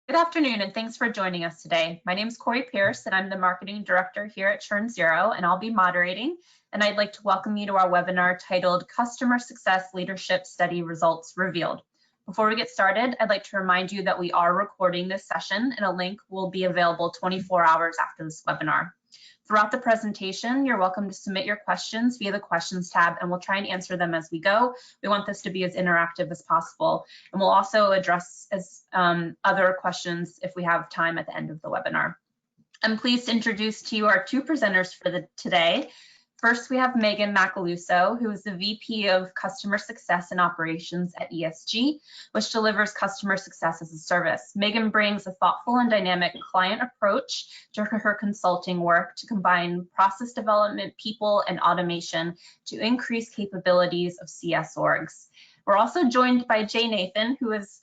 Good afternoon, and thanks for joining us today. My name is Corey Pierce, and I'm the Marketing Director here at ChurnZero, and I'll be moderating. And I'd like to welcome you to our webinar titled Customer Success Leadership Study Results Revealed. Before we get started, I'd like to remind you that we are recording this session, and a link will be available 24 hours after this webinar. Throughout the presentation, you're welcome to submit your questions via the questions tab, and we'll try and answer them as we go. We want this to be as interactive as possible, and we'll also address other questions if we have time at the end of the webinar. I'm pleased to introduce to you our two presenters for today. First, we have Megan Macaluso, who is the VP of Customer Success and Operations at ESG, which delivers customer success as a service. Megan brings a thoughtful and dynamic client approach to her consulting work to combine process development, people, and automation to increase capabilities of CS orgs. We're also joined by Jay Nathan, who is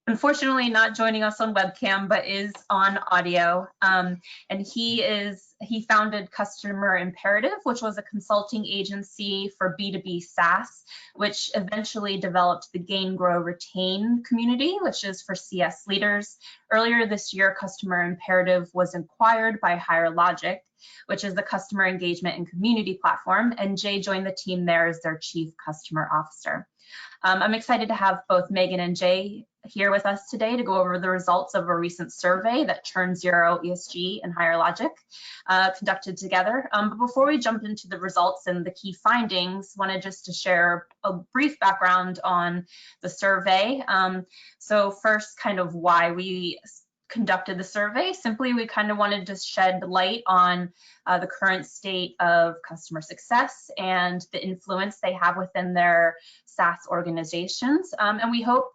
unfortunately not joining us on webcam, but is on audio. And he founded Customer Imperative, which was a consulting agency for B2B SaaS, which eventually developed the Gain, Grow, Retain community, which is for CS leaders. Earlier this year, Customer Imperative was acquired by Higher Logic, which is the customer engagement and community platform, and Jay joined the team there as their Chief Customer Officer. I'm excited to have both Megan and Jay here with us today to go over the results of a recent survey that ChurnZero, ESG, and Higher Logic conducted together. But before we jump into the results and the key findings, wanted just to share a brief background on the survey. So first, kind of why we conducted the survey. Simply, we kind of wanted to shed light on the current state of customer success and the influence they have within their SaaS organizations. And we hope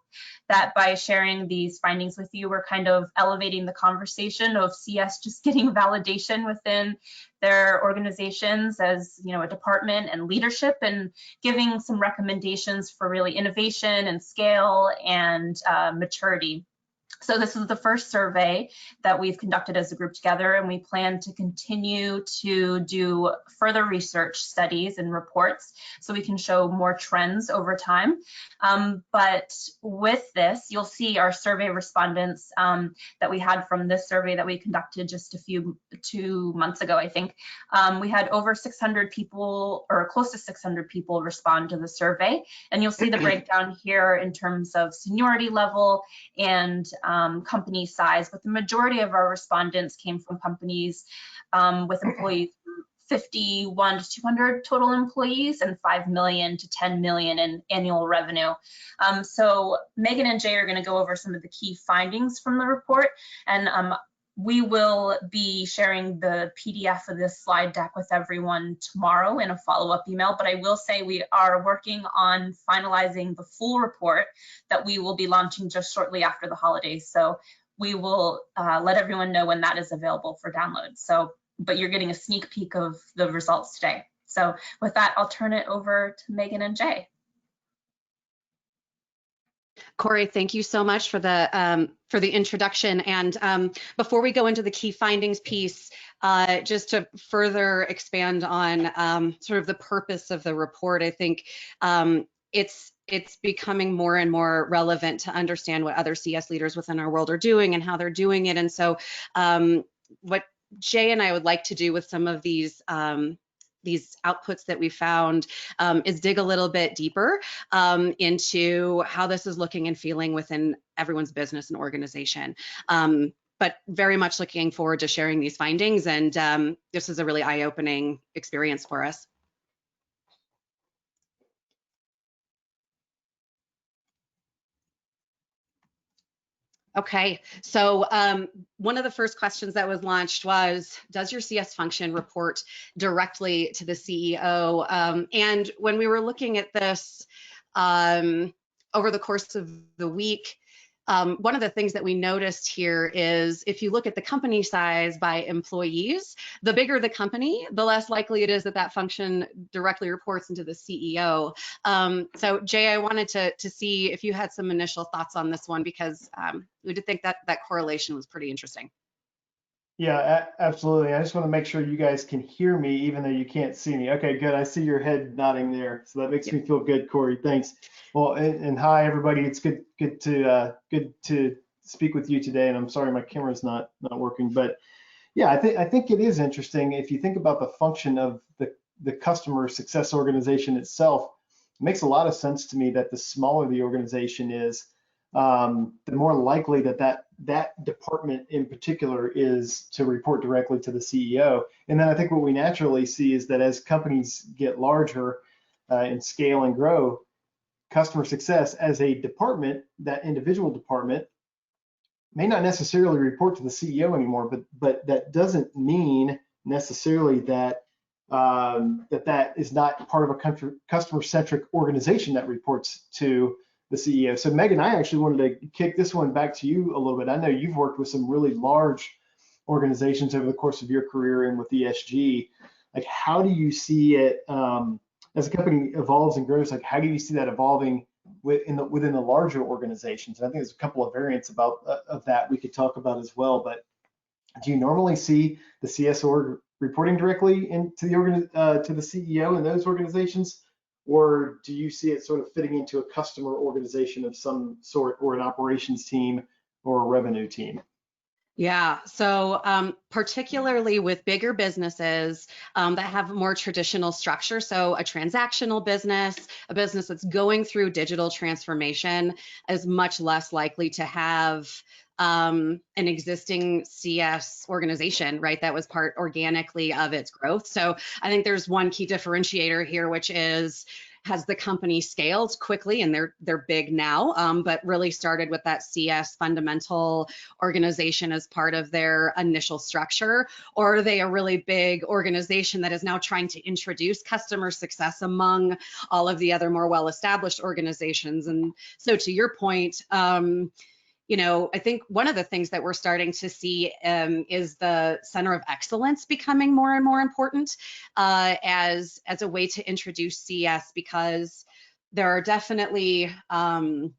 that by sharing these findings with you, we're kind of elevating the conversation of CS just getting validation within their organizations as, you know, a department and leadership, and giving some recommendations for really innovation and scale and maturity. So this is the first survey that we've conducted as a group together, and we plan to continue to do further research studies and reports so we can show more trends over time. But with this, you'll see our survey respondents that we had from this survey that we conducted just 2 months ago, I think. We had over 600 people, or close to 600 people, respond to the survey, and you'll see the breakdown here in terms of seniority level and company size, but the majority of our respondents came from companies with employees from 51 to 200 total employees and 5 million to 10 million in annual revenue. So Megan and Jay are going to go over some of the key findings from the report, and we will be sharing the PDF of this slide deck with everyone tomorrow in a follow-up email, but I will say we are working on finalizing the full report that we will be launching just shortly after the holidays. So we will let everyone know when that is available for download. So, but you're getting a sneak peek of the results today. So with that, I'll turn it over to Megan and Jay. Corey, thank you so much for the introduction. And before we go into the key findings piece, just to further expand on sort of the purpose of the report, I think it's becoming more and more relevant to understand what other CS leaders within our world are doing and how they're doing it. And so what Jay and I would like to do with some of these outputs that we found is dig a little bit deeper into how this is looking and feeling within everyone's business and organization. But very much looking forward to sharing these findings, and this is a really eye-opening experience for us. Okay, so one of the first questions that was launched was, does your CS function report directly to the CEO? And when we were looking at this over the course of the week, one of the things that we noticed here is if you look at the company size by employees, the bigger the company, the less likely it is that that function directly reports into the CEO. So Jay, I wanted to see if you had some initial thoughts on this one, because we did think that that correlation was pretty interesting. Yeah, absolutely. I just want to make sure you guys can hear me, even though you can't see me. Okay, good. I see your head nodding there, so that makes me feel good, Corey. Thanks. Well, and hi everybody. It's good to speak with you today. And I'm sorry my camera's not working, but yeah, I think it is interesting. If you think about the function of the customer success organization itself, it makes a lot of sense to me that the smaller the organization is, the more likely that department in particular is to report directly to the CEO. And then I think what we naturally see is that as companies get larger and scale and grow, customer success as a department, that individual department, may not necessarily report to the CEO anymore, but that doesn't mean necessarily that that is not part of a customer-centric organization that reports to the CEO. So Megan, I actually wanted to kick this one back to you a little bit. I know you've worked with some really large organizations over the course of your career and with ESG. Like, how do you see it as a company evolves and grows? Like, how do you see that evolving within the larger organizations? And I think there's a couple of variants of that we could talk about as well. But do you normally see the CS org reporting directly into to the CEO in those organizations, or do you see it sort of fitting into a customer organization of some sort, or an operations team or a revenue team? Yeah, so particularly with bigger businesses that have more traditional structure, so a transactional business, a business that's going through digital transformation is much less likely to have an existing CS organization, right, that was part organically of its growth. So I think there's one key differentiator here, which is, has the company scaled quickly, and they're big now, but really started with that CS fundamental organization as part of their initial structure, or are they a really big organization that is now trying to introduce customer success among all of the other more well-established organizations? And so to your point, you know, I think one of the things that we're starting to see is the center of excellence becoming more and more important as a way to introduce CS, because there are definitely, you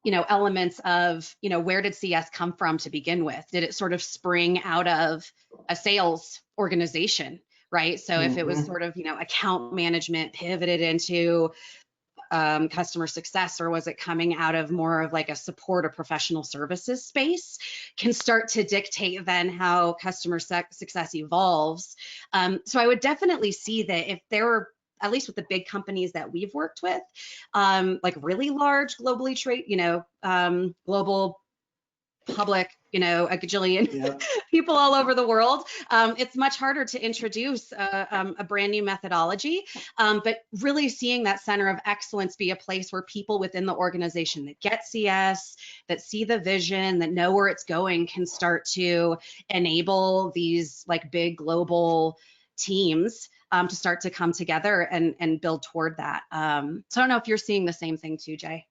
know, elements of, you know, where did CS come from to begin with? Did it sort of spring out of a sales organization, right? So if it was sort of, you know, account management pivoted into customer success, or was it coming out of more of like a support or professional services space, can start to dictate then how customer success evolves. So I would definitely see that if there were, at least with the big companies that we've worked with, like really large globally trade, you know, global public, you know, a gajillion people all over the world, it's much harder to introduce a brand new methodology, but really seeing that center of excellence be a place where people within the organization that get CS, that see the vision, that know where it's going, can start to enable these like big global teams to start to come together and build toward that. So I don't know if you're seeing the same thing too, Jay.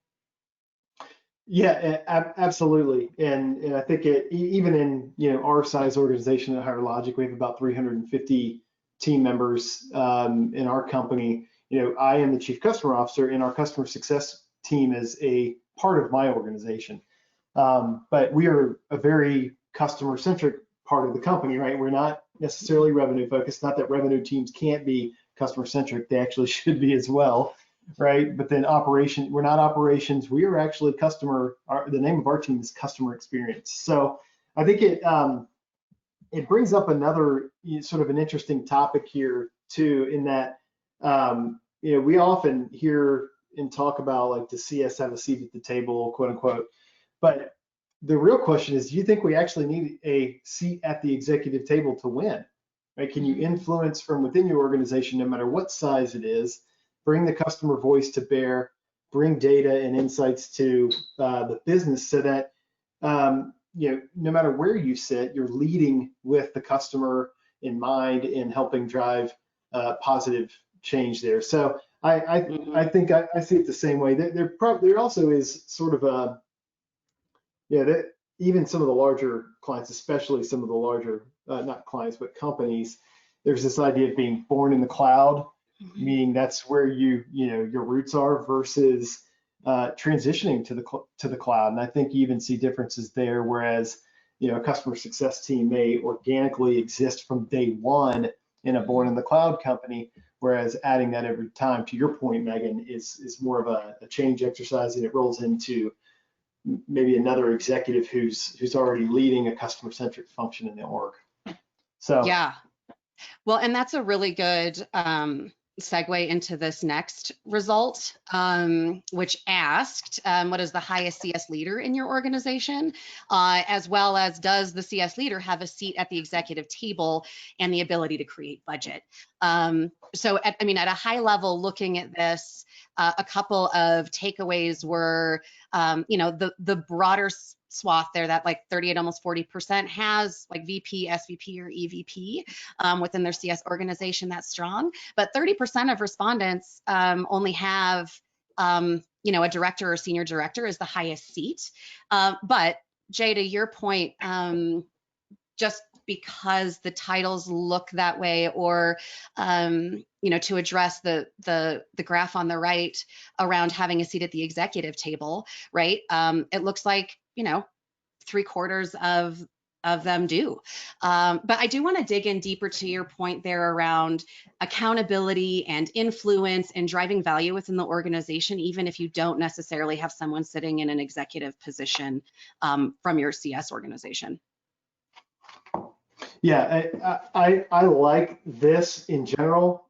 Yeah, absolutely. And I think even in, you know, our size organization at Higher Logic, we have about 350 team members in our company. You know, I am the chief customer officer, and our customer success team is a part of my organization. But we are a very customer centric part of the company, right? We're not necessarily revenue focused. Not that revenue teams can't be customer centric; they actually should be as well. Right, but then we're not operations. We are actually customer. The name of our team is customer experience. So I think it brings up another sort of an interesting topic here too, in that you know, we often hear and talk about like, does CS have a seat at the table, quote unquote. But the real question is, do you think we actually need a seat at the executive table to win? Right? Can you influence from within your organization, no matter what size it is? Bring the customer voice to bear, bring data and insights to the business, so that you know, no matter where you sit, you're leading with the customer in mind and helping drive positive change there. So I think I see it the same way. There also is sort of a, yeah, that even some of the larger clients, especially some of the larger not clients but companies, there's this idea of being born in the cloud, meaning that's where you know, your roots are, versus transitioning to the cloud. And I think you even see differences there, whereas, you know, a customer success team may organically exist from day one in a born in the cloud company, whereas adding that every time, to your point, Megan, is more of a change exercise, and it rolls into maybe another executive who's already leading a customer-centric function in the org. So Yeah. Well, and that's a really good segue into this next result, which asked, what is the highest CS leader in your organization, as well as does the CS leader have a seat at the executive table and the ability to create budget? So, at a high level, looking at this, a couple of takeaways were, the broader swath there, that like 38, almost 40% has like VP, SVP, or EVP within their CS organization that's strong. But 30% of respondents only have, a director or senior director as the highest seat. But Jay, to your point, just because the titles look that way, or to address the graph on the right around having a seat at the executive table, right? It looks like 3/4 of them do. But I do want to dig in deeper to your point there around accountability and influence and driving value within the organization, even if you don't necessarily have someone sitting in an executive position from your CS organization. Yeah, I like this in general.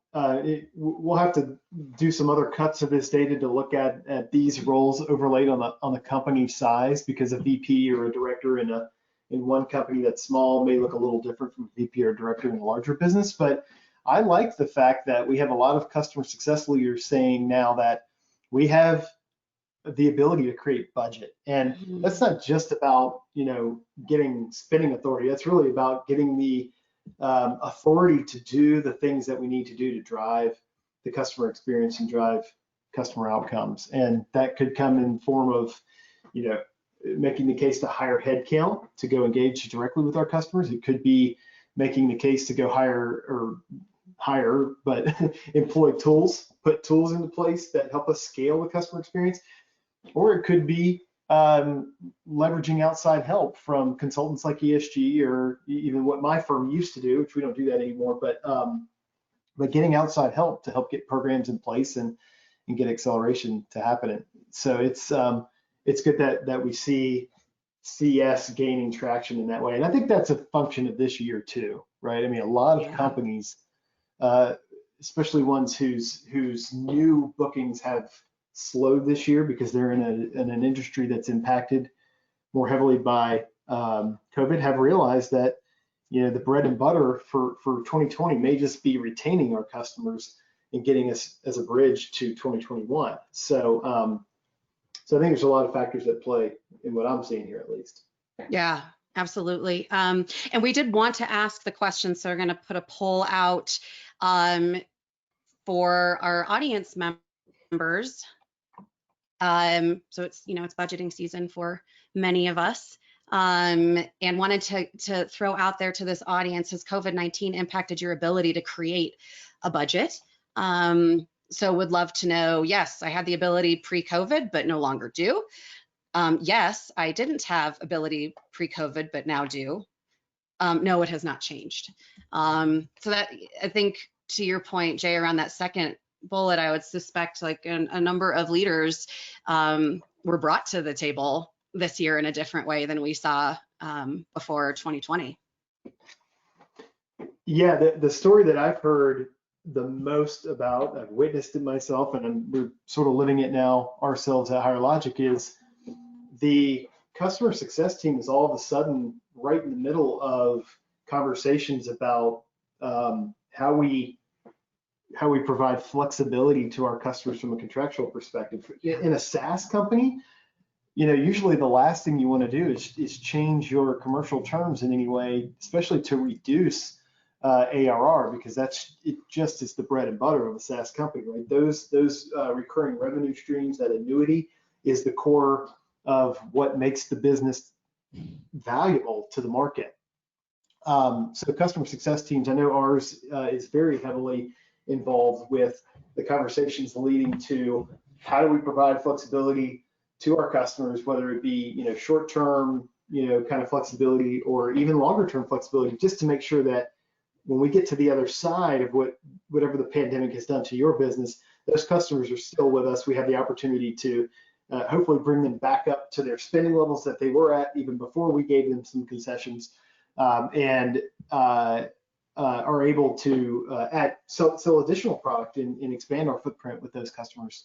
We'll have to do some other cuts of this data to look at these roles overlaid on the company size, because a VP or a director in one company that's small may look a little different from a VP or a director in a larger business. But I like the fact that we have a lot of customer success leaders saying now that we have the ability to create budget. And that's not just about, getting spending authority. That's really about getting the authority to do the things that we need to do to drive the customer experience and drive customer outcomes. And that could come in form of, making the case to hire headcount to go engage directly with our customers. It could be making the case to go hire, but employ tools, put tools into place that help us scale the customer experience. Or it could be leveraging outside help from consultants like ESG, or even what my firm used to do, which we don't do that anymore, but getting outside help to help get programs in place and get acceleration to happen. So it's good that we see CS gaining traction in that way. And I think that's a function of this year too, right? I mean, a lot of companies, especially ones whose new bookings have slowed this year because they're in an industry that's impacted more heavily by COVID, have realized that the bread and butter for 2020 may just be retaining our customers and getting us as a bridge to 2021. So I think there's a lot of factors that play in what I'm seeing here, at least. Yeah, absolutely. And we did want to ask the question, so we're going to put a poll out for our audience members. So it's budgeting season for many of us, and wanted to throw out there to this audience: has COVID-19 impacted your ability to create a budget? So would love to know, yes, I had the ability pre-COVID, but no longer do. Yes, I didn't have ability pre-COVID, but now do. No, it has not changed. So that, I think, to your point, Jay, around that second bullet, I would suspect like a number of leaders were brought to the table this year in a different way than we saw before 2020. Yeah, the story that I've heard the most about, I've witnessed it myself, and we're sort of living it now ourselves at Higher Logic, is the customer success team is all of a sudden right in the middle of conversations about how we provide flexibility to our customers from a contractual perspective. In a SaaS company, usually the last thing you want to do is change your commercial terms in any way, especially to reduce ARR, because it just is the bread and butter of a SaaS company, right? Those recurring revenue streams, that annuity, is the core of what makes the business valuable to the market. So customer success teams, I know ours is very heavily involved with the conversations leading to how do we provide flexibility to our customers, whether it be short-term kind of flexibility or even longer-term flexibility, just to make sure that when we get to the other side of whatever the pandemic has done to your business, those customers are still with us. We have the opportunity to hopefully bring them back up to their spending levels that they were at even before we gave them some concessions, and are able to sell additional product and expand our footprint with those customers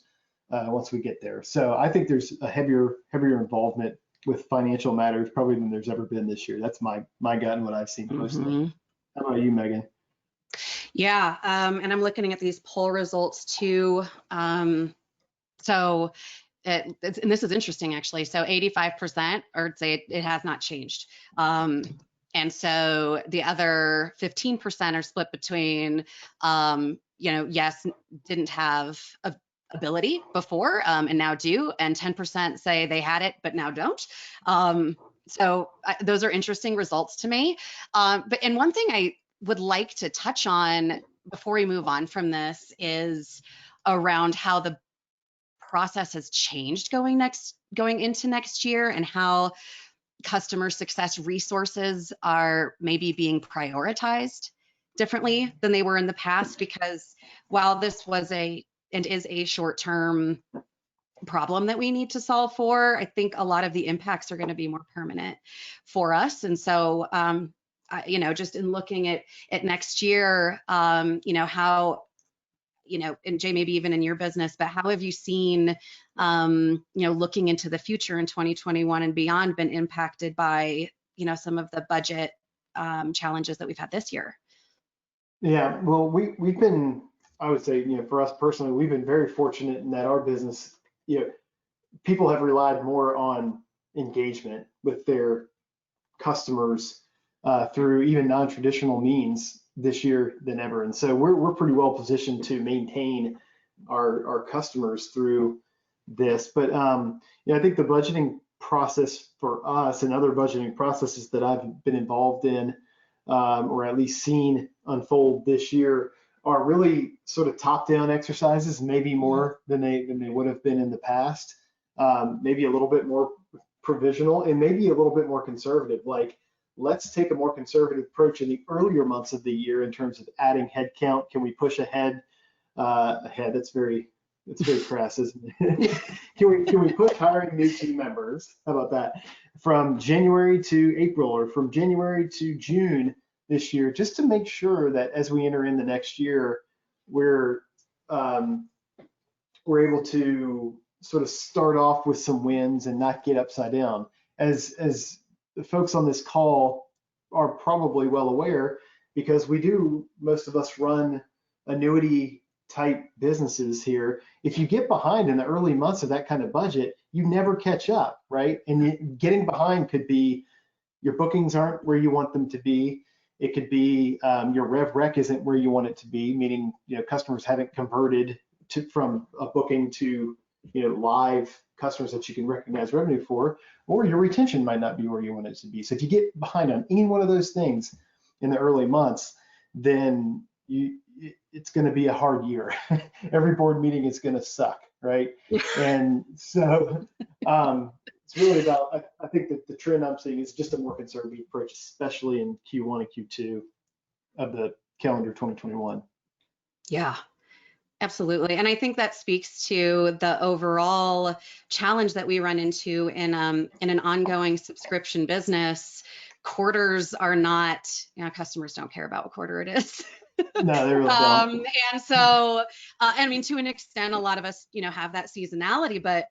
once we get there. So I think there's a heavier involvement with financial matters probably than there's ever been this year. That's my gut and what I've seen personally. How about you, Megan? Yeah, and I'm looking at these poll results too. So, and this is interesting actually. So 85% or say it has not changed. And so the other 15% are split between, yes, didn't have ability before and now do, and 10% say they had it but now don't. So those are interesting results to me. And one thing I would like to touch on before we move on from this is around how the process has changed going into next year, and how customer success resources are maybe being prioritized differently than they were in the past. Because while this was and is a short-term problem that we need to solve for, I think a lot of the impacts are going to be more permanent for us. And so, just in looking at next year, how, and Jay, maybe even in your business, but how have you seen, looking into the future in 2021 and beyond, been impacted by, some of the budget challenges that we've had this year? Yeah, well, we've been, I would say, for us personally, we've been very fortunate in that our business, people have relied more on engagement with their customers through even non-traditional means this year than ever. And so we're pretty well positioned to maintain our customers through this. But I think the budgeting process for us and other budgeting processes that I've been involved in, or at least seen unfold this year, are really sort of top-down exercises, maybe more than they would have been in the past. Maybe a little bit more provisional and maybe a little bit more conservative. Like, let's take a more conservative approach in the earlier months of the year in terms of adding headcount. Can we push ahead? That's very crass, isn't it? Can we push hiring new team members? How about that? From January to April, or from January to June this year, just to make sure that as we enter in the next year, we're able to sort of start off with some wins and not get upside down. As the folks on this call are probably well aware, because most of us run annuity type businesses here. If you get behind in the early months of that kind of budget, you never catch up, right? And getting behind could be your bookings aren't where you want them to be. It could be your rev rec isn't where you want it to be, meaning customers haven't converted from a booking to live customers that you can recognize revenue for, or your retention might not be where you want it to be. So if you get behind on any one of those things in the early months, then it's going to be a hard year. Every board meeting is going to suck, right? And so it's really about, I think that the trend I'm seeing is just a more conservative approach, especially in Q1 and Q2 of the calendar 2021. Yeah. Absolutely. And I think that speaks to the overall challenge that we run into in an ongoing subscription business. Quarters are not, customers don't care about what quarter it is. No, they really don't. And so, I mean, to an extent, a lot of us, have that seasonality, but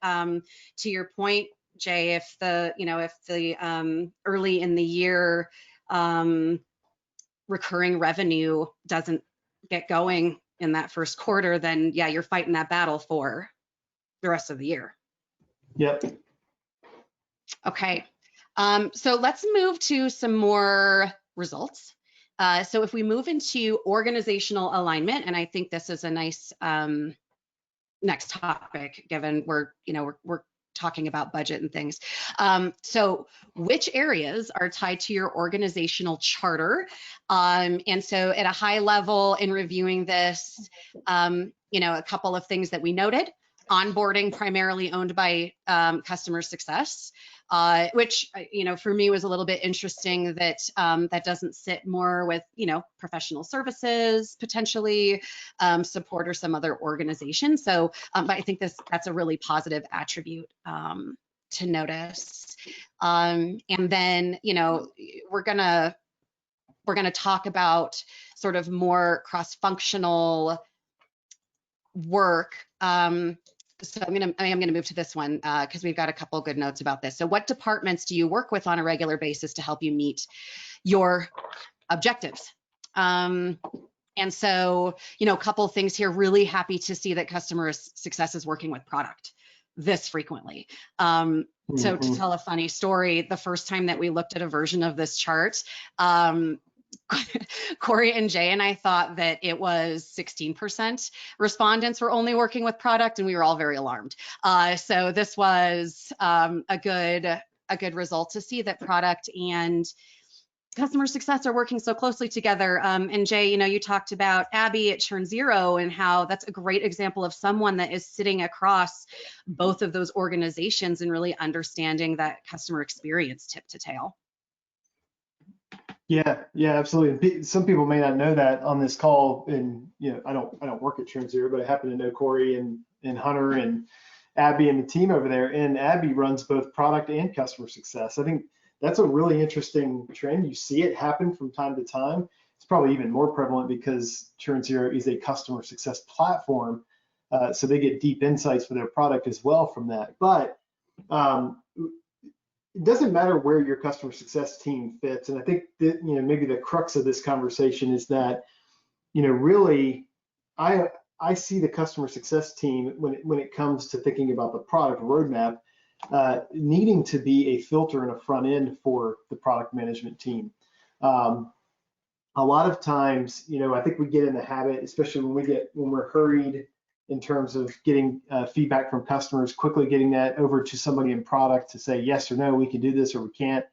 to your point, Jay, if the early in the year recurring revenue doesn't get going in that first quarter, then yeah, you're fighting that battle for the rest of the year. Yep. Okay. So let's move to some more results. So if we move into organizational alignment, and I think this is a nice next topic, given we're talking about budget and things. So which areas are tied to your organizational charter? And so at a high level in reviewing this, a couple of things that we noted onboarding primarily owned by customer success, which, for me was a little bit interesting that that doesn't sit more with, professional services, potentially support or some other organization. So, but I think that's a really positive attribute to notice. And then, we're gonna talk about sort of more cross-functional work. So I am gonna move to this one because we've got a couple good notes about this. So what departments do you work with on a regular basis to help you meet your objectives? And so, a couple things here, really happy to see that customer success is working with product this frequently. So to tell a funny story, the first time that we looked at a version of this chart, Corey and Jay and I thought that it was 16% respondents were only working with product, and we were all very alarmed. So this was a good result to see that product and customer success are working so closely together. And Jay, you talked about Abby at ChurnZero and how that's a great example of someone that is sitting across both of those organizations and really understanding that customer experience tip to tail. Yeah, absolutely. Some people may not know that on this call, and I don't work at ChurnZero, but I happen to know Corey and Hunter and Abby and the team over there. And Abby runs both product and customer success. I think that's a really interesting trend. You see it happen from time to time. It's probably even more prevalent because ChurnZero is a customer success platform, so they get deep insights for their product as well from that. But it doesn't matter where your customer success team fits. And I think that, maybe the crux of this conversation is that, really, I see the customer success team when it comes to thinking about the product roadmap, needing to be a filter and a front end for the product management team. A lot of times, I think we get in the habit, especially when we're hurried in terms of getting feedback from customers, quickly getting that over to somebody in product to say yes or no, we can do this or we can't.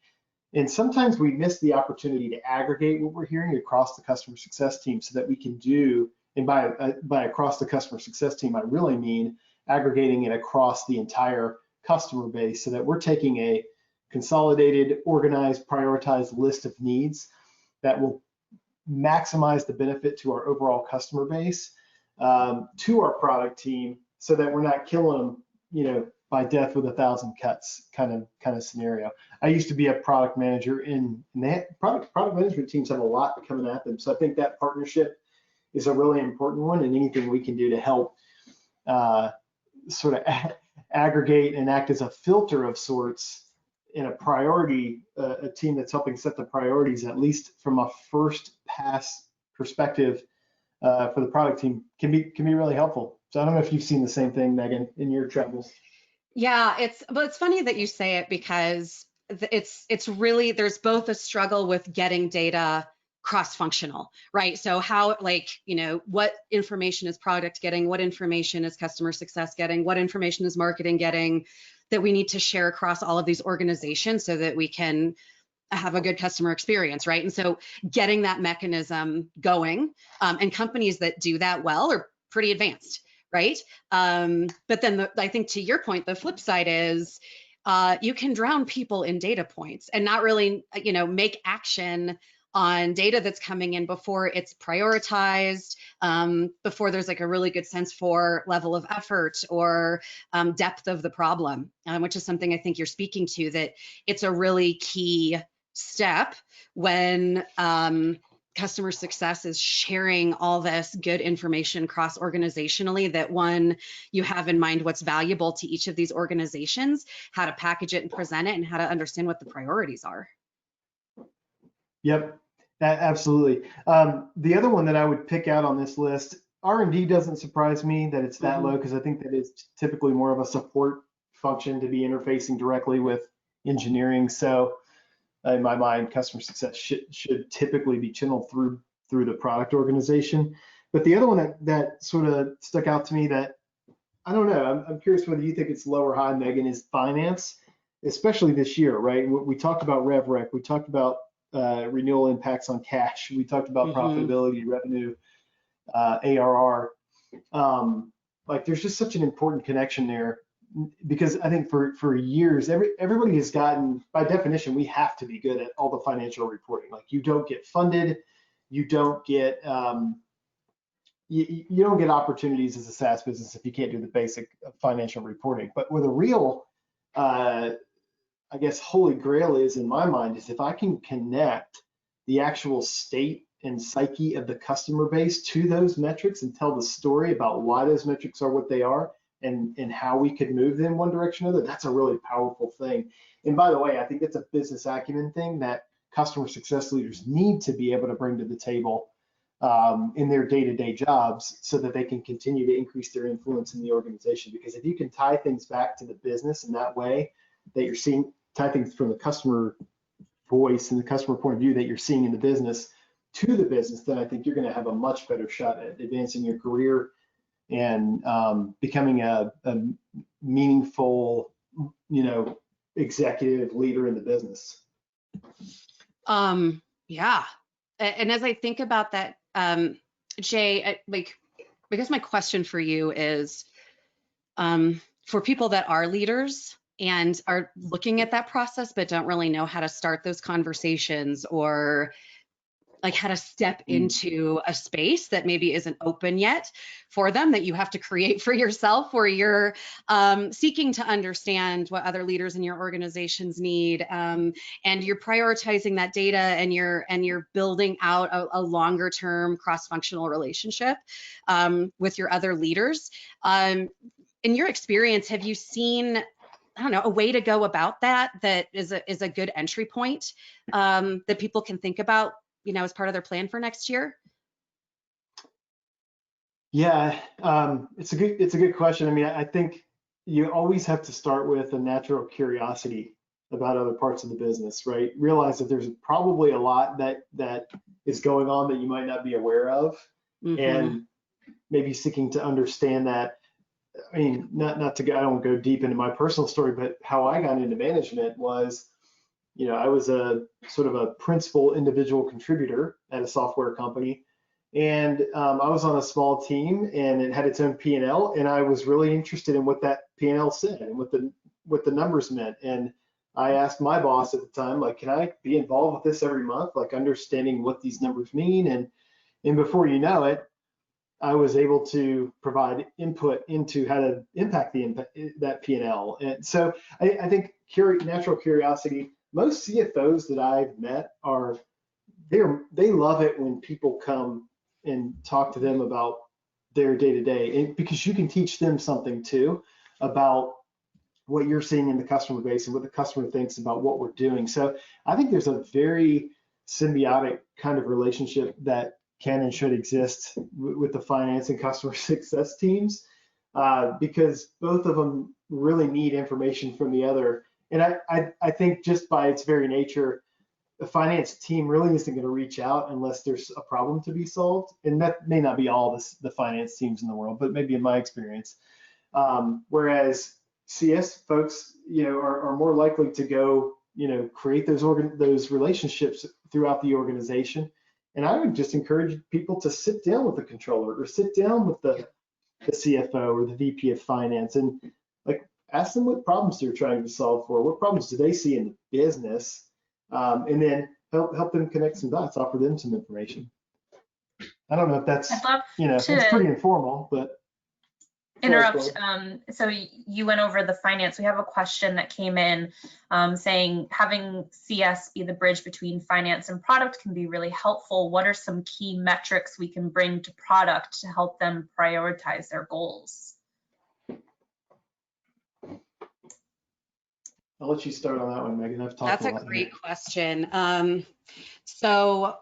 And sometimes we miss the opportunity to aggregate what we're hearing across the customer success team so that we can do, and by across the customer success team, I really mean aggregating it across the entire customer base so that we're taking a consolidated, organized, prioritized list of needs that will maximize the benefit to our overall customer base, to our product team, so that we're not killing them, by death with 1,000 cuts kind of scenario. I used to be a product manager, and product management teams have a lot coming at them. So I think that partnership is a really important one, and anything we can do to help sort of aggregate and act as a filter of sorts in a priority, a team that's helping set the priorities, at least from a first pass perspective, for the product team can be really helpful. So I don't know if you've seen the same thing, Megan, in your travels. Yeah, it's funny that you say it, because it's really, there's both a struggle with getting data cross-functional, right? So how, what information is product getting? What information is customer success getting? What information is marketing getting that we need to share across all of these organizations so that we can have a good customer experience, right? And so getting that mechanism going, and companies that do that well are pretty advanced, right? But then I think to your point, the flip side is you can drown people in data points and not really, make action on data that's coming in before it's prioritized, before there's a really good sense for level of effort or depth of the problem, which is something I think you're speaking to, that it's a really key step when customer success is sharing all this good information cross organizationally, that one, you have in mind what's valuable to each of these organizations, how to package it and present it, and how to understand what the priorities are. Yep, absolutely. The other one that I would pick out on this list, R&D doesn't surprise me that it's that low, because I think that it's typically more of a support function to be interfacing directly with engineering. So in my mind, customer success should typically be channeled through the product organization. But the other one that sort of stuck out to me, that I don't know, I'm curious whether you think it's low or high, Megan, is finance, especially this year, right? We talked about RevRec, we talked about renewal impacts on cash, we talked about profitability, revenue, ARR. like there's just such an important connection there, because I think for years, everybody has gotten, by definition, we have to be good at all the financial reporting. Like you don't get funded, you don't get you don't get opportunities as a SaaS business if you can't do the basic financial reporting. But where the real I guess holy grail is in my mind is if I can connect the actual state and psyche of the customer base to those metrics and tell the story about why those metrics are what they are, and how we could move them one direction or another, that's a really powerful thing. And by the way, I think it's a business acumen thing that customer success leaders need to be able to bring to the table in their day-to-day jobs, so that they can continue to increase their influence in the organization. Because if you can tie things back to the business in that way, that you're seeing, tie things from the customer voice and the customer point of view that you're seeing in the business to the business, then I think you're going to have a much better shot at advancing your career and becoming a meaningful, executive leader in the business. Yeah. And as I think about that, Jay, I guess my question for you is, for people that are leaders and are looking at that process, but don't really know how to start those conversations, or like how to step into a space that maybe isn't open yet for them, that you have to create for yourself, where you're seeking to understand what other leaders in your organizations need, and you're prioritizing that data, and you're building out a longer term cross-functional relationship with your other leaders. In your experience, have you seen, I don't know, a way to go about that is a good entry point that people can think about, as part of their plan for next year? Yeah, it's a good question. I mean, I think you always have to start with a natural curiosity about other parts of the business, right? Realize that there's probably a lot that is going on that you might not be aware of, and maybe seeking to understand that. I mean, not to go, I don't go deep into my personal story, but how I got into management was, I was a sort of a principal individual contributor at a software company, and I was on a small team, and it had its own P&L, and I was really interested in what that P&L said and what the numbers meant. And I asked my boss at the time, like, can I be involved with this every month, like understanding what these numbers mean? And before you know it, I was able to provide input into how to impact that P&L. And so I think natural curiosity. Most CFOs that I've met they love it when people come and talk to them about their day-to-day, because you can teach them something too about what you're seeing in the customer base and what the customer thinks about what we're doing. So I think there's a very symbiotic kind of relationship that can and should exist with the finance and customer success teams, because both of them really need information from the other. And I think just by its very nature, the finance team really isn't going to reach out unless there's a problem to be solved. And that may not be all the finance teams in the world, but maybe in my experience. Whereas CS folks, are more likely to go, create those relationships throughout the organization. And I would just encourage people to sit down with the controller, or sit down with the CFO or the VP of finance, and ask them what problems they're trying to solve for. What problems do they see in the business? And then help them connect some dots, offer them some information. I don't know if that's, it's pretty informal, but. Interrupt. So you went over the finance. We have a question that came in saying having CS be the bridge between finance and product can be really helpful. What are some key metrics we can bring to product to help them prioritize their goals? I'll let you start on that one, Megan. I've talked That's a great question. So,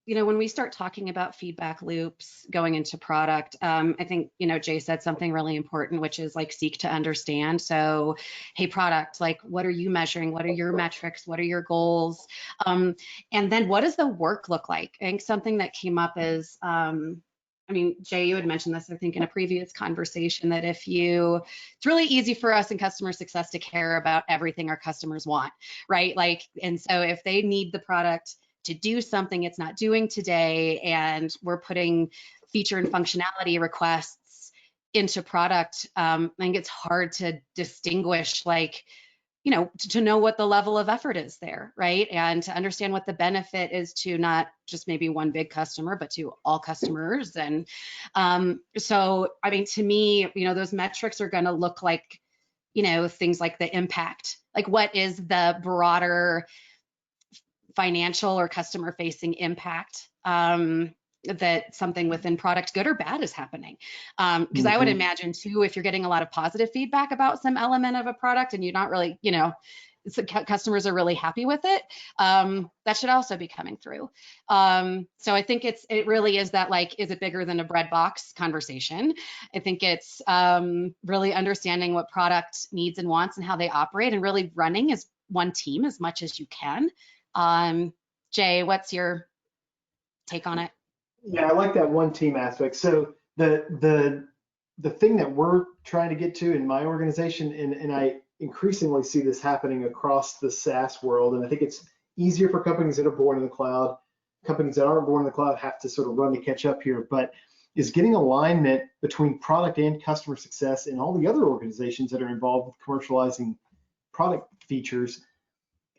when we start talking about feedback loops going into product, I think, Jay said something really important, which is seek to understand. So, hey, product, what are you measuring? What are your metrics? What are your goals? And then what does the work look like? I think something that came up is, Jay, you had mentioned this, I think, in a previous conversation, that it's really easy for us in customer success to care about everything our customers want, right? And so if they need the product to do something it's not doing today, and we're putting feature and functionality requests into product, I think it's hard to distinguish, like, you know, to know what the level of effort is there, right? And to understand what the benefit is to not just maybe one big customer, but to all customers. And so, I mean, to me, you know, those metrics are going to look like, you know, things like the impact, like what is the broader financial or customer facing impact that something within product, good or bad, is happening. Because I would imagine too, if you're getting a lot of positive feedback about some element of a product and you're not really, you know, customers are really happy with it, that should also be coming through. So I think it really is that, like, is it bigger than a bread box conversation? I think it's really understanding what product needs and wants and how they operate, and really running as one team as much as you can. Jay, what's your take on it? Yeah, I like that one team aspect. So the thing that we're trying to get to in my organization, and I increasingly see this happening across the SaaS world, and I think it's easier for companies that are born in the cloud. Companies that aren't born in the cloud have to sort of run to catch up here, but is getting alignment between product and customer success and all the other organizations that are involved with commercializing product features,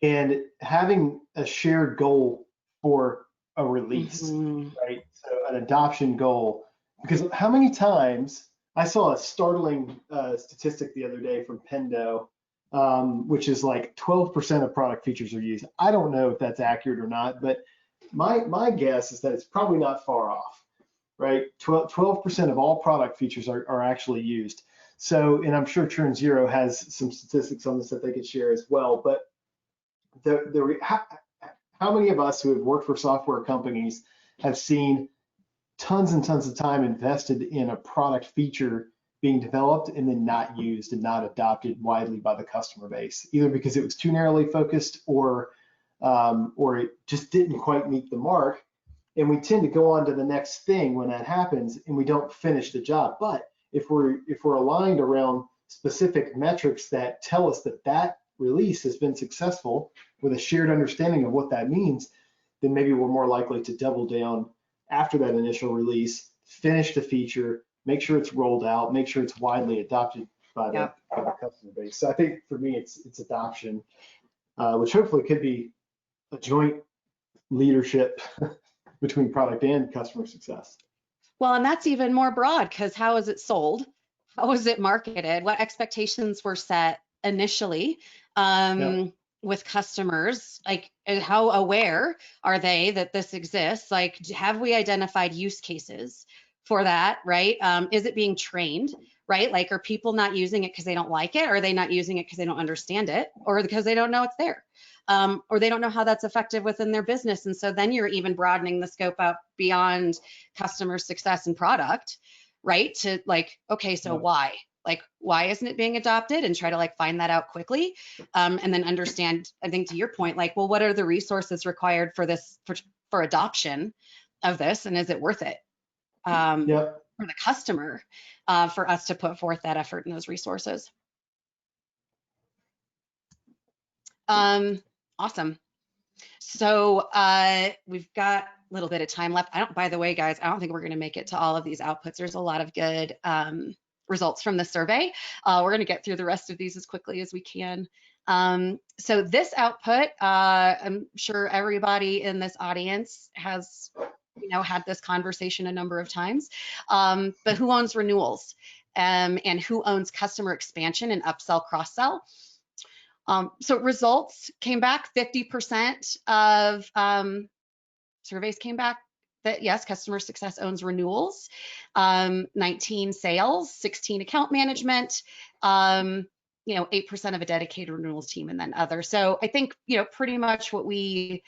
and having a shared goal for a release, right? So an adoption goal. Because how many times, I saw a startling statistic the other day from Pendo, which is like 12% of product features are used. I don't know if that's accurate or not, but my guess is that it's probably not far off, right? 12% of all product features are actually used. So, and I'm sure ChurnZero has some statistics on this that they could share as well, but how many of us who have worked for software companies have seen tons and tons of time invested in a product feature being developed and then not used and not adopted widely by the customer base, either because it was too narrowly focused or it just didn't quite meet the mark? And we tend to go on to the next thing when that happens, and we don't finish the job. But if we're aligned around specific metrics that tell us that release has been successful with a shared understanding of what that means, then maybe we're more likely to double down after that initial release, finish the feature, make sure it's rolled out, make sure it's widely adopted by the customer base. So I think for me, it's adoption, which hopefully could be a joint leadership between product and customer success. Well, and that's even more broad, because how is it sold? How is it marketed? What expectations were set initially with customers? Like, how aware are they that this exists? Like, have we identified use cases for that, right? Is it being trained, right? Like, are people not using it because they don't like it? Or are they not using it because they don't understand it, or because they don't know it's there? Or they don't know how that's effective within their business. And so then you're even broadening the scope out beyond customer success and product, right? To like, okay, so why? Like, why isn't it being adopted? And try to like find that out quickly. And then understand, I think to your point, like, well, what are the resources required for this, for adoption of this? And is it worth it for the customer, for us to put forth that effort and those resources? Awesome. So we've got a little bit of time left. By the way, guys, I don't think we're going to make it to all of these outputs. There's a lot of good results from the survey. We're going to get through the rest of these as quickly as we can. So this output, I'm sure everybody in this audience has, had this conversation a number of times, but who owns renewals, and who owns customer expansion and upsell, cross-sell? So results came back, 50% of surveys came back that yes, customer success owns renewals, 19 sales, 16 account management, 8% of a dedicated renewals team, and then other. So I think, pretty much what we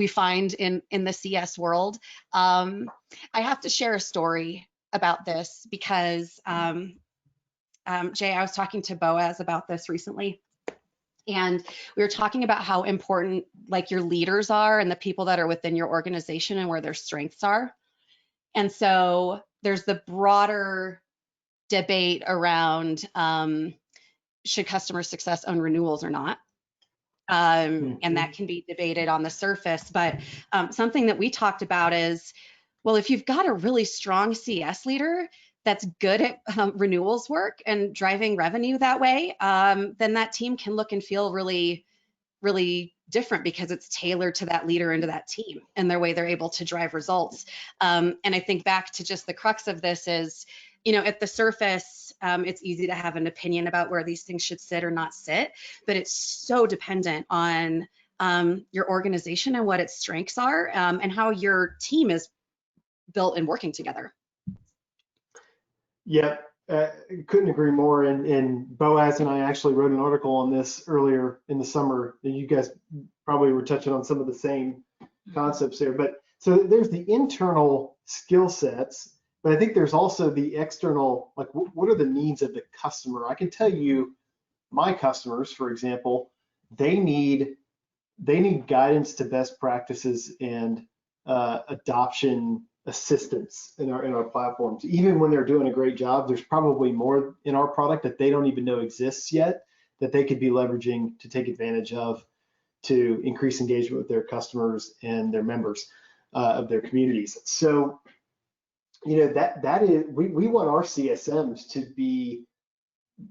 find in the CS world. I have to share a story about this because, Jay, I was talking to Boaz about this recently. And we were talking about how important like your leaders are and the people that are within your organization and where their strengths are. And so there's the broader debate around should customer success own renewals or not? And that can be debated on the surface. But something that we talked about is, well, if you've got a really strong CS leader, that's good at renewals work and driving revenue that way, then that team can look and feel really, really different because it's tailored to that leader and to that team and their way they're able to drive results. And I think back to just the crux of this is, at the surface, it's easy to have an opinion about where these things should sit or not sit, but it's so dependent on your organization and what its strengths are, and how your team is built and working together. Yeah, couldn't agree more. And Boaz and I actually wrote an article on this earlier in the summer. And you guys probably were touching on some of the same concepts there. But so there's the internal skill sets, but I think there's also the external, like what are the needs of the customer? I can tell you, my customers, for example, they need guidance to best practices and adoption assistance in our platforms. Even when they're doing a great job, there's probably more in our product that they don't even know exists yet that they could be leveraging to take advantage of to increase engagement with their customers and their members of their communities. So, that is, we want our CSMs to be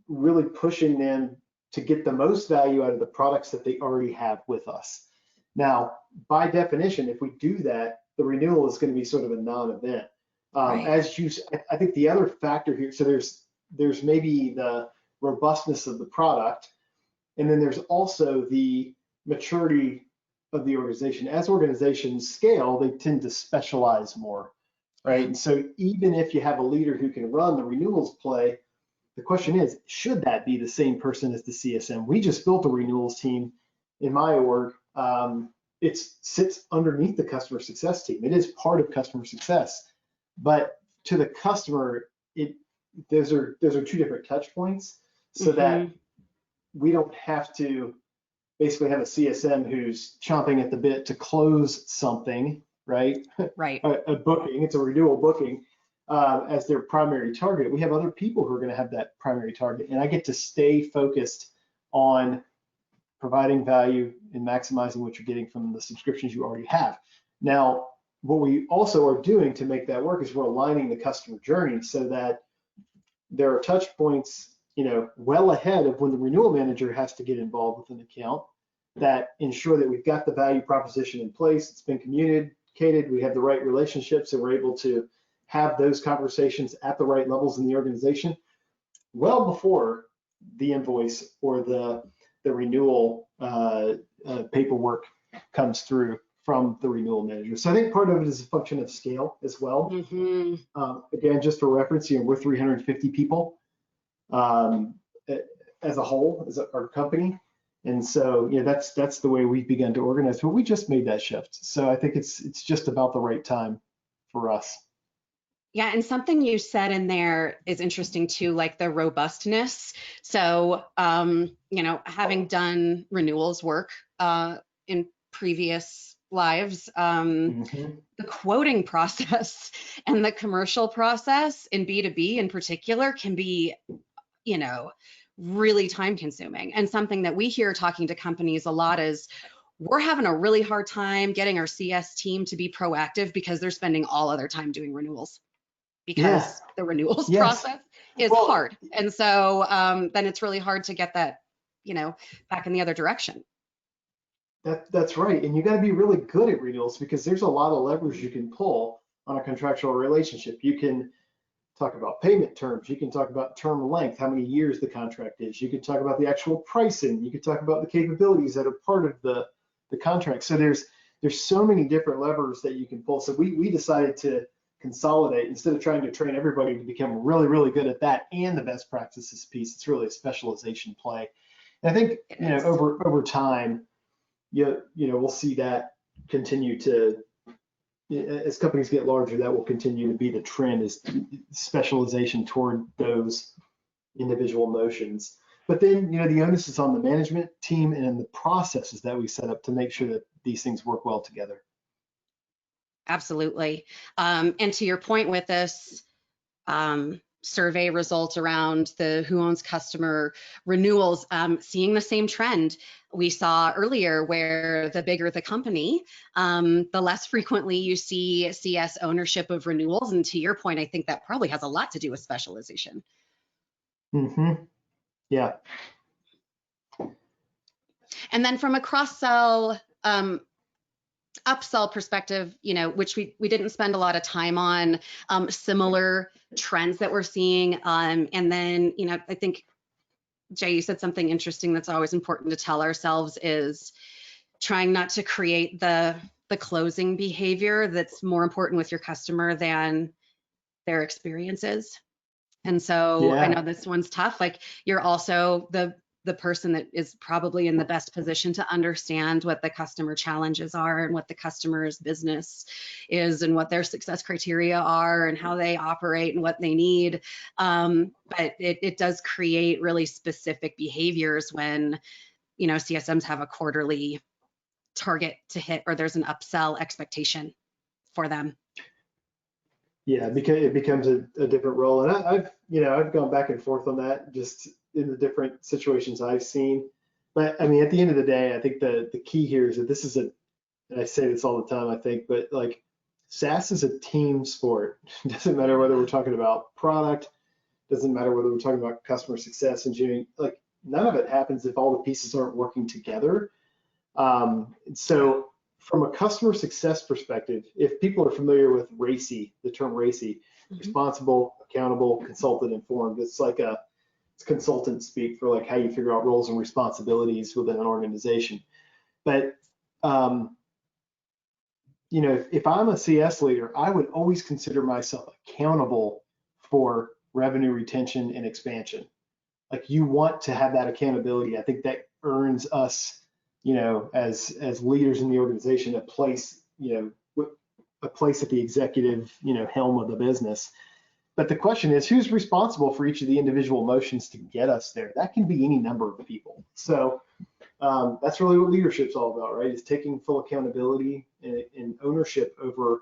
really pushing them to get the most value out of the products that they already have with us. Now, by definition, if we do that, the renewal is going to be sort of a non-event. Right. I think the other factor here, so there's maybe the robustness of the product, and then there's also the maturity of the organization. As organizations scale, they tend to specialize more, right? And so even if you have a leader who can run the renewals play, the question is, should that be the same person as the CSM? We just built a renewals team in my org. It sits underneath the customer success team. It is part of customer success, but to the customer, those are two different touch points, so that we don't have to basically have a CSM who's chomping at the bit to close something, right? Right. a booking, it's a renewal booking, as their primary target. We have other people who are going to have that primary target, and I get to stay focused on providing value and maximizing what you're getting from the subscriptions you already have. Now, what we also are doing to make that work is we're aligning the customer journey so that there are touch points, well ahead of when the renewal manager has to get involved with an account, that ensure that we've got the value proposition in place, it's been communicated, we have the right relationships, and we're able to have those conversations at the right levels in the organization well before the invoice or the renewal paperwork comes through from the renewal manager. So I think part of it is a function of scale as well. Again, just for reference, we're 350 people as a whole, as our company. And so, that's the way we've begun to organize, but we just made that shift. So I think it's just about the right time for us. Yeah, and something you said in there is interesting too, like the robustness. So, having done renewals work in previous lives, the quoting process and the commercial process in B2B in particular can be, really time consuming. And something that we hear talking to companies a lot is, we're having a really hard time getting our CS team to be proactive because they're spending all other time doing renewals. Because the renewals process is hard. And so then it's really hard to get that, back in the other direction. That's right. And you got to be really good at renewals, because there's a lot of levers you can pull on a contractual relationship. You can talk about payment terms. You can talk about term length, how many years the contract is. You can talk about the actual pricing. You can talk about the capabilities that are part of the contract. So there's so many different levers that you can pull. So we decided to consolidate. Instead of trying to train everybody to become really, really good at that and the best practices piece, it's really a specialization play. And I think, over time, we'll see that continue to, as companies get larger, that will continue to be the trend, is specialization toward those individual motions. But then, the onus is on the management team and the processes that we set up to make sure that these things work well together. Absolutely. And to your point with this, survey results around the who owns customer renewals, seeing the same trend we saw earlier, where the bigger the company, the less frequently you see CS ownership of renewals. And to your point, I think that probably has a lot to do with specialization. Mm-hmm. Yeah. And then from a cross-sell, upsell perspective, which we didn't spend a lot of time on, similar trends that we're seeing. And then, I think, Jay, you said something interesting that's always important to tell ourselves is trying not to create the closing behavior that's more important with your customer than their experiences. And so I know this one's tough. Like, you're also the person that is probably in the best position to understand what the customer challenges are and what the customer's business is and what their success criteria are and how they operate and what they need. But it does create really specific behaviors when, CSMs have a quarterly target to hit, or there's an upsell expectation for them. Yeah, because it becomes a different role. And I've gone back and forth on that just in the different situations I've seen. But I mean, at the end of the day, I think the key here is that this is and I say this all the time, I think, but like, SaaS is a team sport. It doesn't matter whether we're talking about product, doesn't matter whether we're talking about customer success, engineering, like, none of it happens if all the pieces aren't working together. So from a customer success perspective, if people are familiar with RACI, the term RACI, responsible, accountable, consultant, informed, it's consultant speak for like how you figure out roles and responsibilities within an organization. But if I'm a CS leader, I would always consider myself accountable for revenue retention and expansion. Like, you want to have that accountability. I think that earns us, as leaders in the organization, a place at the executive, helm of the business. But the question is, who's responsible for each of the individual motions to get us there? That can be any number of people. So that's really what leadership's all about, right? Is taking full accountability and ownership over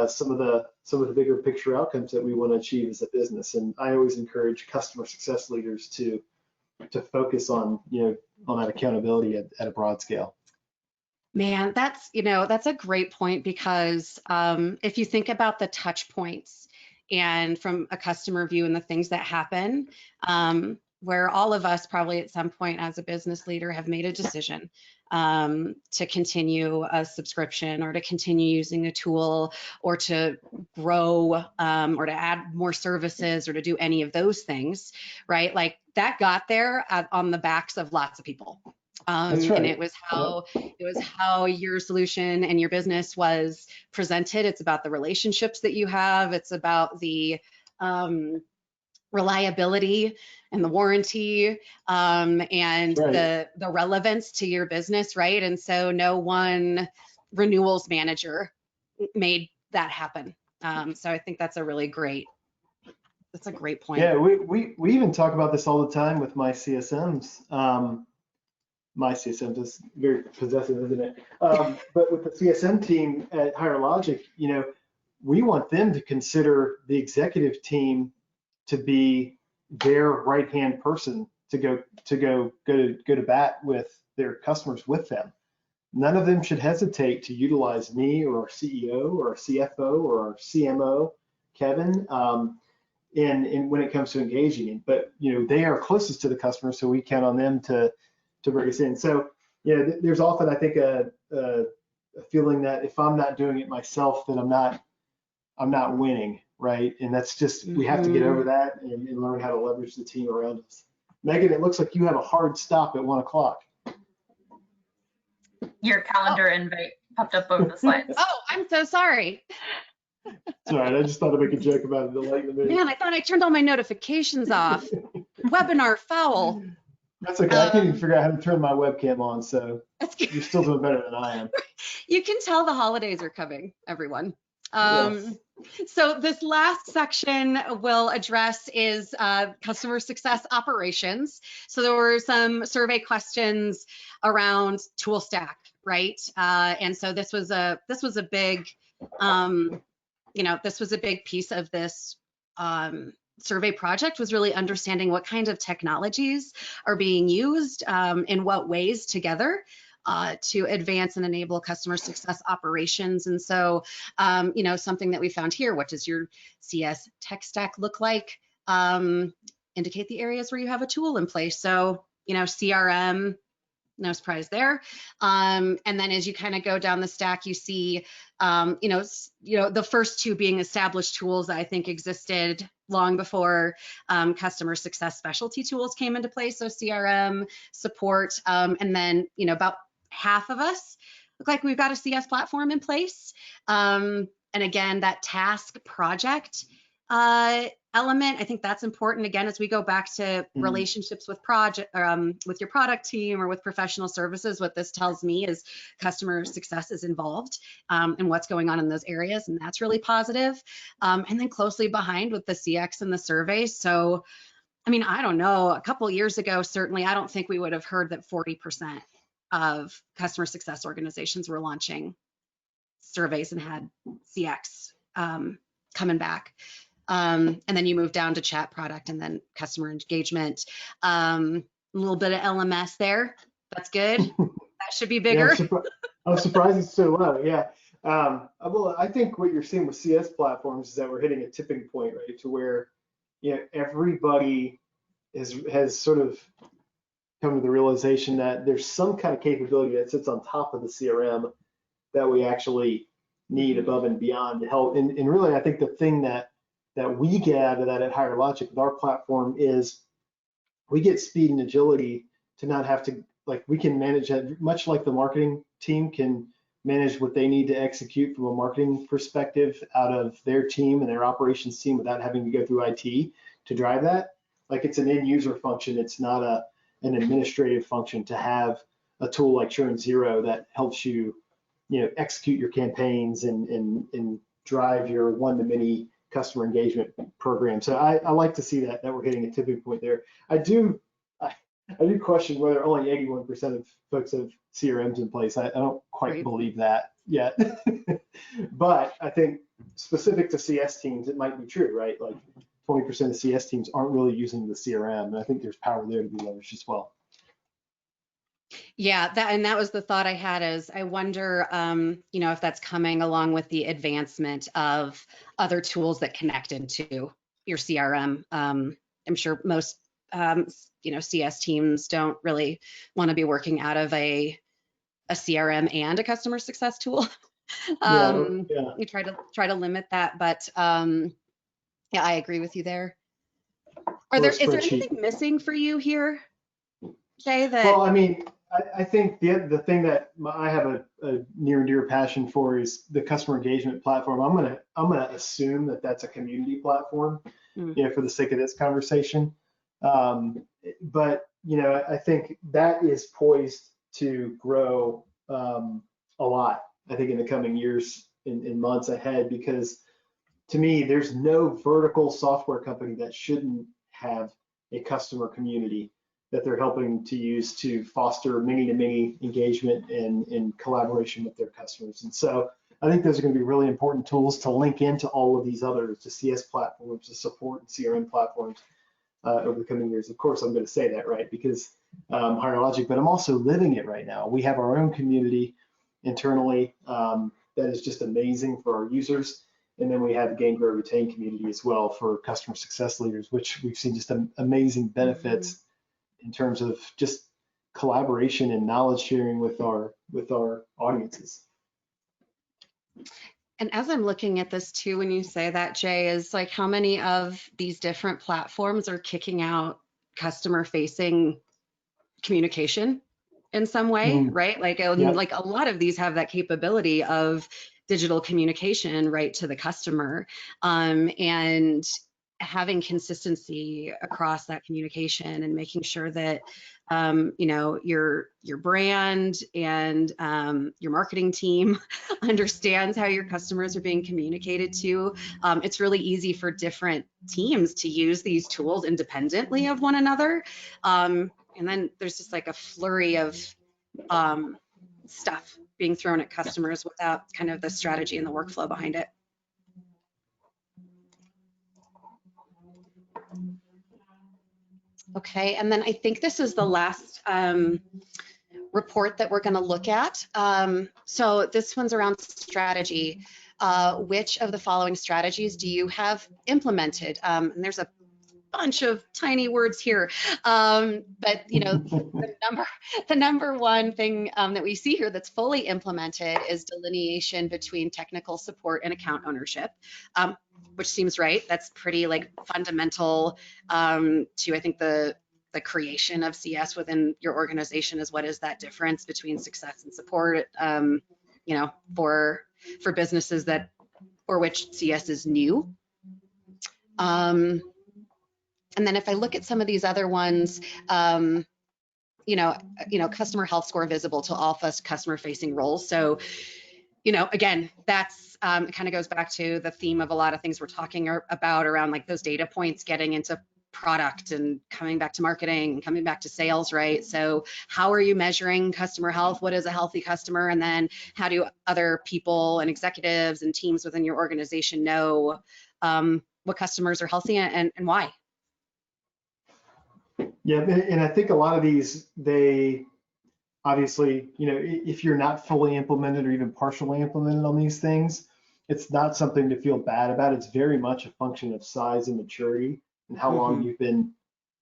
some of the bigger picture outcomes that we want to achieve as a business. And I always encourage customer success leaders to focus on that accountability at a broad scale. Man, that's a great point, because if you think about the touch points and from a customer view and the things that happen, where all of us probably at some point as a business leader have made a decision to continue a subscription or to continue using a tool or to grow or to add more services or to do any of those things, right? Like, that got there on the backs of lots of people. That's right. And it was how your solution and your business was presented. It's about the relationships that you have. It's about the reliability and the warranty and right. the relevance to your business, right? And so no one renewals manager made that happen. So I think that's a great point. Yeah, we even talk about this all the time with my CSMs. My CSM is very possessive, isn't it? But with the CSM team at Higher Logic, we want them to consider the executive team to be their right-hand person to go to bat with their customers with them. None of them should hesitate to utilize me or our CEO or our CFO or our CMO, Kevin, and when it comes to engaging. But they are closest to the customer, so we count on them to bring us in. So there's often, I think, a feeling that if I'm not doing it myself, then I'm not winning, right? And that's just, we have to get over that and learn how to leverage the team around us. Megan, it looks like you have a hard stop at 1 o'clock. Your calendar invite popped up over the slides. Oh, I'm so sorry. It's all right. I just thought I'd make a joke about it. Man, I thought I turned all my notifications off. Webinar foul. That's okay. I can't even figure out how to turn my webcam on, so you're still doing better than I am. You can tell the holidays are coming, everyone. Yes. So this last section we'll address is customer success operations. So there were some survey questions around tool stack, right? And so this was a big, this was a big piece of this survey project was really understanding what kind of technologies are being used in what ways together to advance and enable customer success operations. And so, you know, something that we found here, what does your CS tech stack look like? Indicate the areas where you have a tool in place. So, you know, CRM, no surprise there. And then as you kind of go down the stack, you see, you know, the first two being established tools that I think existed long before customer success specialty tools came into place. So CRM, support, and then, you know, about half of us look like we've got a CS platform in place. And again, that task project element, I think that's important. Again, as we go back to relationships with with your product team or with professional services, what this tells me is customer success is involved in what's going on in those areas, and that's really positive. And then closely behind with the CX and the surveys. So, I mean, I don't know, a couple years ago, certainly, I don't think we would have heard that 40% of customer success organizations were launching surveys and had CX coming back. And then you move down to chat product and then customer engagement. A little bit of LMS there. That's good. That should be bigger. Yeah, I'm surprised it's so low. Yeah. Well, I think what you're seeing with CS platforms is that we're hitting a tipping point, right? To where, you know, everybody has sort of come to the realization that there's some kind of capability that sits on top of the CRM that we actually need above and beyond to help. And really, I think the thing that we get out of that at Higher Logic with our platform is we get speed and agility to not have to, like, we can manage that much like the marketing team can manage what they need to execute from a marketing perspective out of their team and their operations team without having to go through IT to drive that. Like, it's an end user function. It's not an administrative function to have a tool like ChurnZero that helps you, you know, execute your campaigns and drive your one-to-many customer engagement program. So I like to see that we're hitting a tipping point there. I do question whether only 81% of folks have CRMs in place. I don't quite believe that yet. But I think specific to CS teams, it might be true, right? Like 20% of CS teams aren't really using the CRM, and I think there's power there to be leveraged as well. Yeah, that was the thought I had, is I wonder, you know, if that's coming along with the advancement of other tools that connect into your CRM. I'm sure most, you know, CS teams don't really want to be working out of a CRM and a customer success tool. We try to limit that, but yeah, I agree with you there. Is there anything missing for you here, Jay? Well, I mean, I think the thing that I have a near and dear passion for is the customer engagement platform. I'm gonna assume that that's a community platform, you know, for the sake of this conversation. But you know, I think that is poised to grow a lot. I think in the coming years, in months ahead, because to me, there's no vertical software company that shouldn't have a customer community that they're helping to use to foster many-to-many engagement and collaboration with their customers. And so I think those are going to be really important tools to link into all of these others, the CS platforms, the support and CRM platforms over the coming years. Of course, I'm going to say that, right, because Higher Logic, but I'm also living it right now. We have our own community internally that is just amazing for our users. And then we have the Gain, Grow, Retain community as well for customer success leaders, which we've seen just amazing benefits in terms of just collaboration and knowledge sharing with our audiences. And as I'm looking at this too, when you say that, Jay, is like how many of these different platforms are kicking out customer facing communication in some way, right? Like, like a lot of these have that capability of digital communication right to the customer, and having consistency across that communication and making sure that you know, your brand and your marketing team understands how your customers are being communicated to. It's really easy for different teams to use these tools independently of one another, and then there's just like a flurry of stuff being thrown at customers without kind of the strategy and the workflow behind it. Okay, and then I think this is the last report that we're going to look at. So this one's around strategy. Which of the following strategies do you have implemented? And there's a bunch of tiny words here, but you know, the number one thing that we see here that's fully implemented is delineation between technical support and account ownership, which seems right. That's pretty like fundamental to, I think, the creation of CS within your organization is what is that difference between success and support, you know, for businesses that for which CS is new. And then if I look at some of these other ones, you know, customer health score visible to all customer-facing roles. So, you know, again, that's it kind of goes back to the theme of a lot of things we're talking about around like those data points getting into product and coming back to marketing and coming back to sales, right? So how are you measuring customer health? What is a healthy customer? And then how do other people and executives and teams within your organization know what customers are healthy and why? Yeah, and I think a lot of these, they obviously, you know, if you're not fully implemented or even partially implemented on these things, it's not something to feel bad about. It's very much a function of size and maturity and how long you've been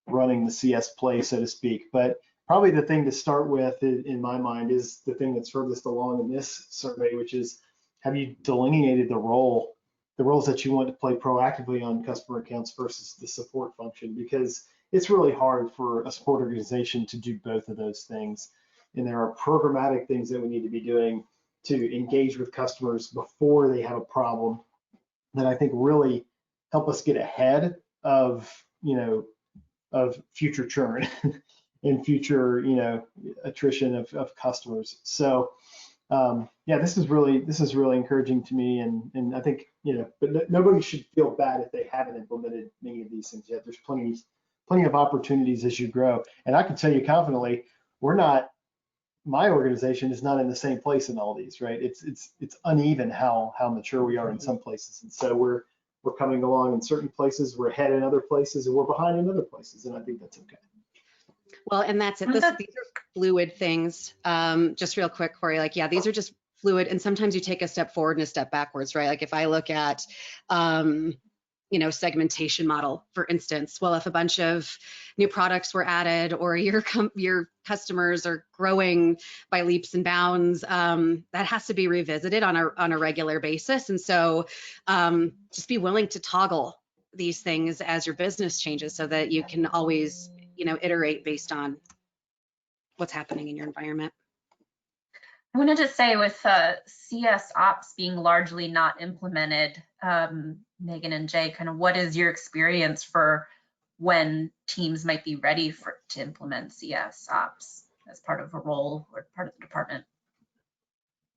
running the CS play, so to speak. But probably the thing to start with, in my mind, is the thing that's furthest along in this survey, which is, have you delineated the roles that you want to play proactively on customer accounts versus the support function? Because it's really hard for a support organization to do both of those things. And there are programmatic things that we need to be doing to engage with customers before they have a problem that I think really help us get ahead of, you know, of future churn and future, you know, attrition of customers. So yeah, this is really encouraging to me, and I think, you know, but nobody should feel bad if they haven't implemented many of these things yet. There's plenty of opportunities as you grow, and I can tell you confidently, my organization is not in the same place in all these, right? It's uneven how mature we are in some places, and so we're coming along in certain places, we're ahead in other places, and we're behind in other places, and I think that's okay. Well, and that's it. These are fluid things. Just real quick, Corey, like, yeah, these are just fluid. And sometimes you take a step forward and a step backwards, right? Like if I look at, you know, segmentation model, for instance, well, if a bunch of new products were added or your customers are growing by leaps and bounds, that has to be revisited on a regular basis. And so just be willing to toggle these things as your business changes so that you can always, you know, iterate based on what's happening in your environment. I wanted to say with CS ops being largely not implemented, Megan and Jay, kind of what is your experience for when teams might be ready to implement CS ops as part of a role or part of the department?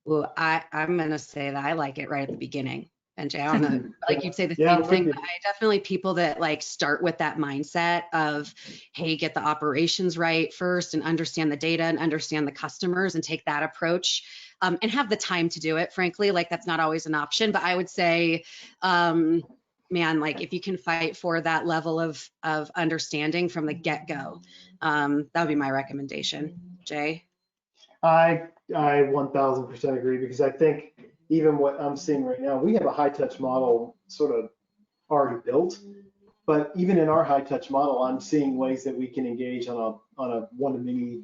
Well, I'm going to say that I like it right at the beginning. And Jay, I don't know, like you'd say the Yeah, same thing, but I definitely people that like start with that mindset of, hey, get the operations right first and understand the data and understand the customers and take that approach and have the time to do it. Frankly, like that's not always an option, but I would say, man, like if you can fight for that level of understanding from the get-go, that would be my recommendation. Jay? I 1000% agree, because I think even what I'm seeing right now, we have a high touch model sort of already built, but even in our high touch model, I'm seeing ways that we can engage on a one-to-many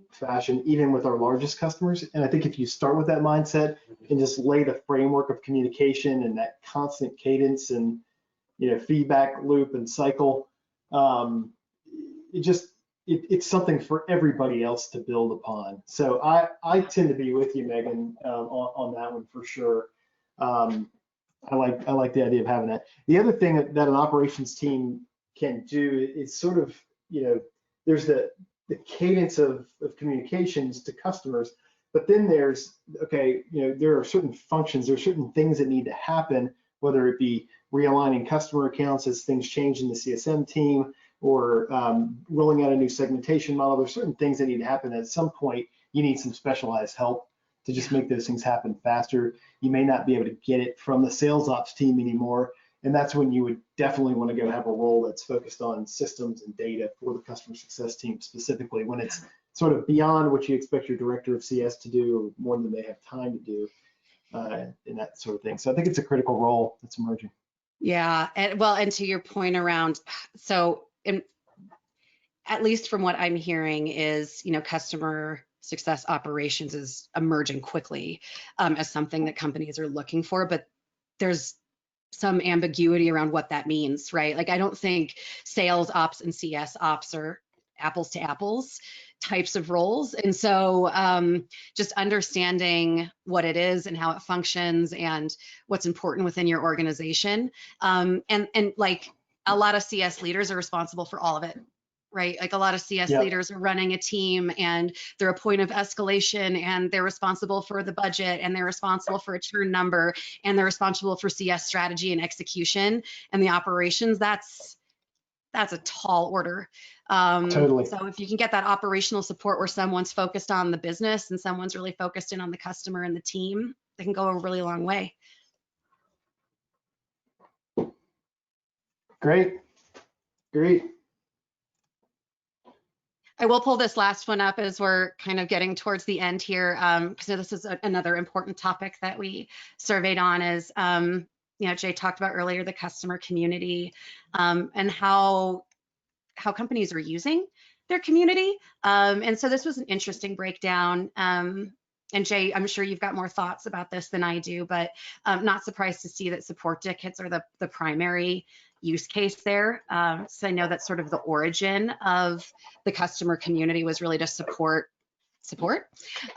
fashion, even with our largest customers. And I think if you start with that mindset and just lay the framework of communication and that constant cadence and, you know, feedback loop and cycle, it's something for everybody else to build upon. So I tend to be with you, Megan, on that one for sure. I like the idea of having that. The other thing that an operations team can do is sort of, you know, there's the cadence of communications to customers, but then there's, okay, you know, there are certain functions, there are certain things that need to happen, whether it be realigning customer accounts as things change in the CSM team, or rolling out a new segmentation model. There's certain things that need to happen. At some point, you need some specialized help to just make those things happen faster. You may not be able to get it from the sales ops team anymore. And that's when you would definitely want to go have a role that's focused on systems and data for the customer success team specifically, when it's sort of beyond what you expect your director of CS to do, or more than they have time to do, and that sort of thing. So I think it's a critical role that's emerging. Yeah, and to your point around, so at least from what I'm hearing is, customer success operations is emerging quickly as something that companies are looking for, but there's some ambiguity around what that means, right? Like, I don't think sales ops and CS ops are apples to apples types of roles. And so just understanding what it is and how it functions and what's important within your organization. And like, a lot of CS leaders are responsible for all of it, right? Like, a lot of CS leaders are running a team and they're a point of escalation, and they're responsible for the budget, and they're responsible for a churn number, and they're responsible for CS strategy and execution and the operations. That's a tall order. Totally. So if you can get that operational support where someone's focused on the business and someone's really focused in on the customer and the team, they can go a really long way. Great. I will pull this last one up as we're kind of getting towards the end here, because this is another important topic that we surveyed on is, Jay talked about earlier, the customer community and how companies are using their community. And so this was an interesting breakdown. And Jay, I'm sure you've got more thoughts about this than I do, but not surprised to see that support tickets are the primary use case there. So I know that's sort of the origin of the customer community was really to support.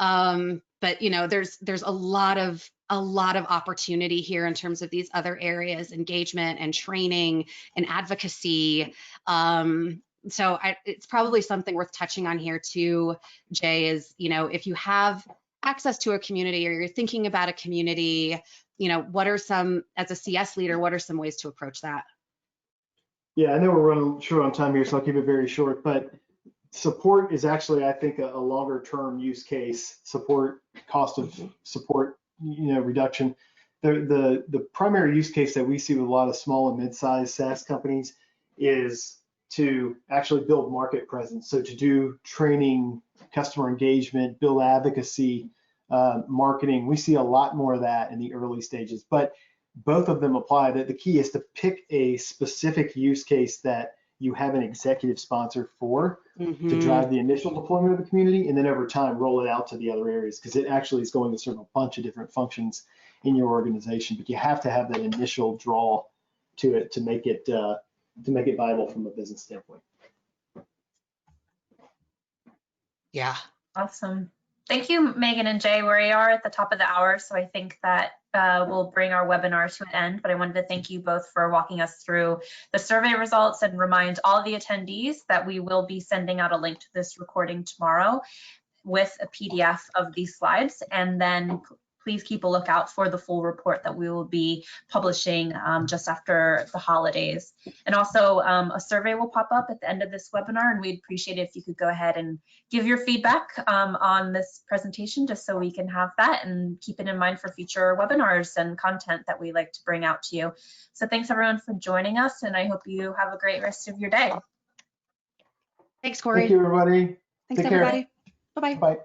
But there's a lot of opportunity here in terms of these other areas, engagement and training and advocacy. So it's probably something worth touching on here too, Jay, is, if you have access to a community or you're thinking about a community, what are some, as a CS leader, what are some ways to approach that? Yeah, I know we're running short on time here, so I'll keep it very short, but support is actually, I think, a longer term use case. Support, cost of support, reduction. The primary use case that we see with a lot of small and mid-sized SaaS companies is to actually build market presence. So to do training, customer engagement, build advocacy, marketing. We see a lot more of that in the early stages, but both of them apply. That the key is to pick a specific use case that you have an executive sponsor for to drive the initial deployment of the community, and then over time roll it out to the other areas, because it actually is going to serve a bunch of different functions in your organization. But you have to have that initial draw to it to make it viable from a business standpoint. Yeah. Awesome. Thank you, Megan and Jay. We are at the top of the hour, so I think that we'll bring our webinar to an end, but I wanted to thank you both for walking us through the survey results and remind all the attendees that we will be sending out a link to this recording tomorrow with a PDF of these slides, and then please keep a lookout for the full report that we will be publishing just after the holidays. And also a survey will pop up at the end of this webinar, and we'd appreciate it if you could go ahead and give your feedback on this presentation, just so we can have that and keep it in mind for future webinars and content that we like to bring out to you. So thanks everyone for joining us, and I hope you have a great rest of your day. Thanks, Corey. Thank you, everybody. Thanks, Take everybody. care. Bye-bye. Bye.